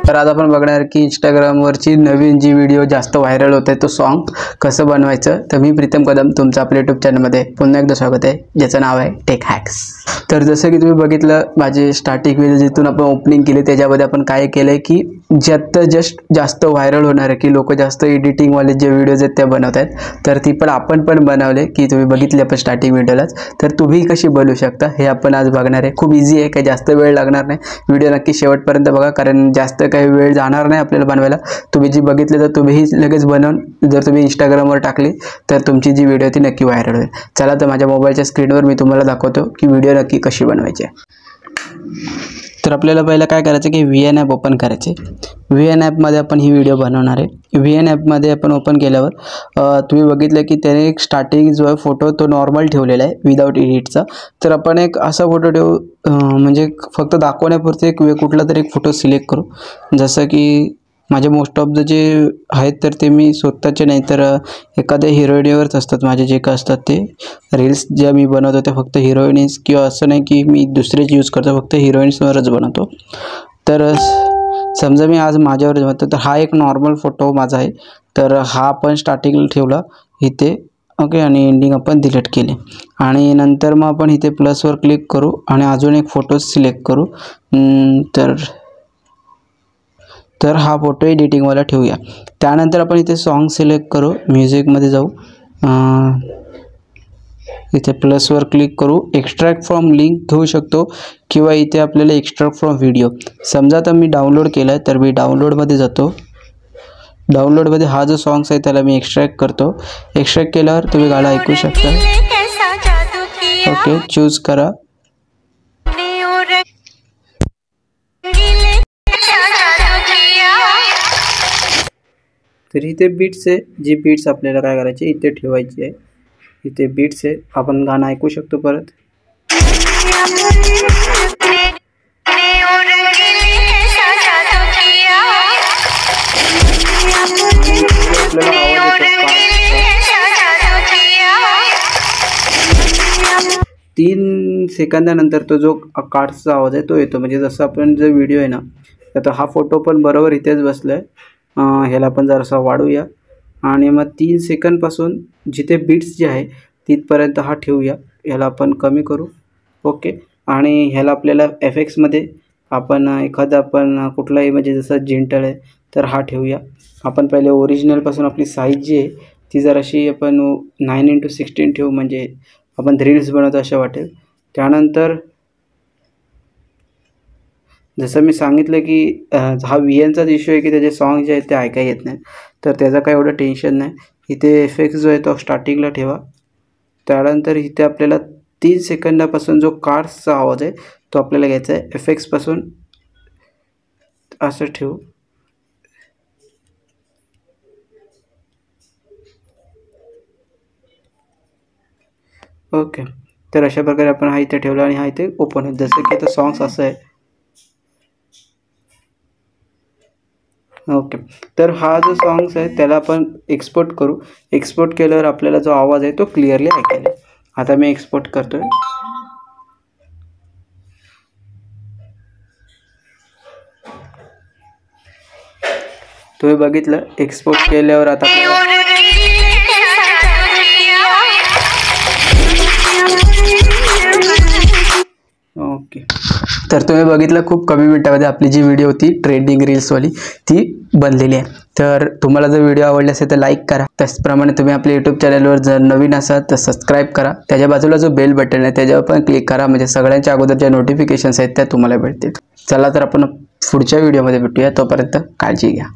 तर आज आपण बघणार की इंस्टाग्रामवरची नवीन जी व्हिडिओ जास्त व्हायरल होत आहे तो सॉन्ग कसं बनवायचं। तर मी प्रीतम कदम तुमचं आपल्या यूट्यूब चॅनलमध्ये पुन्हा एकदा स्वागत आहे, ज्याचं नाव आहे टेक हॅक्स। तर जसं की तुम्ही बघितलं माझे स्टार्टिंग व्हिडिओ जिथून आपण ओपनिंग केली त्याच्यामध्ये आपण काय केलंय की जास्त व्हायरल होणार आहे की लोक जास्त एडिटिंग वाले जे व्हिडिओज आहेत ते बनवत आहेत, तर ती पण आपण पण बनवले की तुम्ही बघितली आपण स्टार्टिंग व्हिडिओलाच। तर तुम्ही कशी बनवू शकता हे आपण आज बघणार आहे। खूप इझी आहे, काही जास्त वेळ लागणार नाही। व्हिडिओ नक्की शेवटपर्यंत बघा, कारण जास्त काही वेळ जाणार नाही आपल्याला बनवायला। तुम्ही जी बघितली तर तुम्ही लगेच बनवून जर तुम्ही इंस्टाग्रामवर टाकली तर तुमची जी व्हिडिओ ती नक्की व्हायरल होईल। चला तर माझ्या मोबाईलच्या स्क्रीनवर मी तुम्हाला दाखवतो की व्हिडिओ नक्की कशी बनवायची आहे। तर आपल्याला पहिलं काय करायचं की VN ॲप ओपन करायचे। VN ॲपमध्ये आपण ही व्हिडिओ बनवणार आहे। VN ॲपमध्ये आपण ओपन केल्यावर तुम्ही बघितलं की त्याने एक स्टार्टिंग जो आहे फोटो तो नॉर्मल ठेवलेला आहे विदाउट एडिटचा। तर आपण एक असा फोटो ठेवू, म्हणजे फक्त दाखवण्यापुरते एक कुठला तरी एक फोटो सिलेक्ट करू। जसं की माझे मोस्ट ऑफ द जे आहेत तर ते मी स्वतःचे नाही तर एखाद्या हिरोईनवरच असतात माझे जे काय असतात ते रील्स ज्या मी बनवतो ते फक्त हिरोईन्स, किंवा असं नाही की मी दुसरेच यूज करतो, फक्त हिरोईन्सवरच बनवतो। तर समजा मी आज माझ्यावर बनवतो तर हा एक नॉर्मल फोटो माझा आहे, तर हा आपण स्टार्टिंगला ठेवला इथे, ओके, आणि एंडिंग आपण डिलीट केले। आणि नंतर मग आपण इथे प्लसवर क्लिक करू आणि अजून एक फोटो सिलेक्ट करू। तर हा फोटो एडिटिंगवाला ठेवूया। त्यानंतर आपण इथे सॉन्ग सिलेक्ट करू, म्युझिकमध्ये जाऊ, इथे प्लसवर क्लिक करू, एक्स्ट्रॅक्ट फ्रॉम लिंक घेऊ शकतो किंवा इथे आपल्याला एक्स्ट्रॅक्ट फ्रॉम व्हिडिओ। समजा तर मी डाउनलोड केला आहे तर मी डाउनलोडमध्ये जातो। डाउनलोडमध्ये हा जो सॉन्ग्स आहे त्याला मी एक्स्ट्रॅक्ट करतो। एक्स्ट्रॅक्ट केल्यावर तुम्ही गाणं ऐकू शकता। ओके, चूज करा। तर इथे बीट्स आहे, जी बीट्स आपल्याला काय करायची इथे ठेवायची आहे। इथे बीट्स आहे, आपण गाणं ऐकू शकतो परत। तीन सेकंदानंतर तो जो कार्ड्सचा आवाज आहे तो येतो, म्हणजे जसं आपण जो व्हिडिओ आहे ना तर हा फोटो पण बरोबर इथेच बसला आहे। ह्याला आपण जरासा वाढूया आणि मग 3 सेकंदपासून जिथे बीट्स जे आहे तिथपर्यंत हा ठेवूया। ह्याला आपण कमी करू, ओके। आणि ह्याला आपल्याला FXमध्ये आपण एखादा आपण कुठलाही, म्हणजे जसं जेंटल आहे तर हा ठेवूया। आपण पहिले ओरिजिनलपासून आपली साईज जी आहे ती जराशी आपण 9x16 ठेवू, म्हणजे आपण रील्स बनवतो अशा वाटेल। त्यानंतर जसं मी सांगितलं की हा VNचाच इश्यू आहे की त्याचे सॉन्ग जे आहेत ते ऐकायला येत नाहीत, तर त्याचं काही एवढं टेन्शन नाही। इथे FX जो आहे तो स्टार्टिंगला ठेवा। त्यानंतर इथे आपल्याला 3 सेकंदापासून जो कार्ड्सचा आवाज आहे तो आपल्याला घ्यायचा आहे, FXपासून असं ठेवू। ओके, तर अशा प्रकारे आपण हा इथे ठेवला आणि हा इथे ओपन होईल। जसं की आता सॉंग्स असं आहे, ओके। तर हा जो सॉंग्स आहे त्याला आपण एक्सपोर्ट करू। एक्सपोर्ट केल्यावर आपल्याला जो आवाज आहे तो क्लिअरली ऐकायला। आता मी एक्सपोर्ट करतोय। तुम्ही बघितलं एक्सपोर्ट केल्यावर आता ओके। तर तुम्ही बघितलं खूप कमी मिनिटामध्ये आपली जी व्हिडिओ होती ट्रेंडिंग रील्सवाली ती बनलेली आहे। तर तुम्हाला जर व्हिडिओ आवडली असेल तर लाईक करा। त्याचप्रमाणे तुम्ही आपल्या यूट्यूब चॅनलवर जर नवीन असाल तर सबस्क्राईब करा। त्याच्या बाजूला जो बेल बटन आहे त्याच्यावर पण क्लिक करा, म्हणजे सगळ्यांच्या अगोदर ज्या नोटिफिकेशन्स आहेत त्या तुम्हाला भेटतील। चला तर आपण पुढच्या व्हिडिओमध्ये भेटूया, तोपर्यंत काळजी घ्या।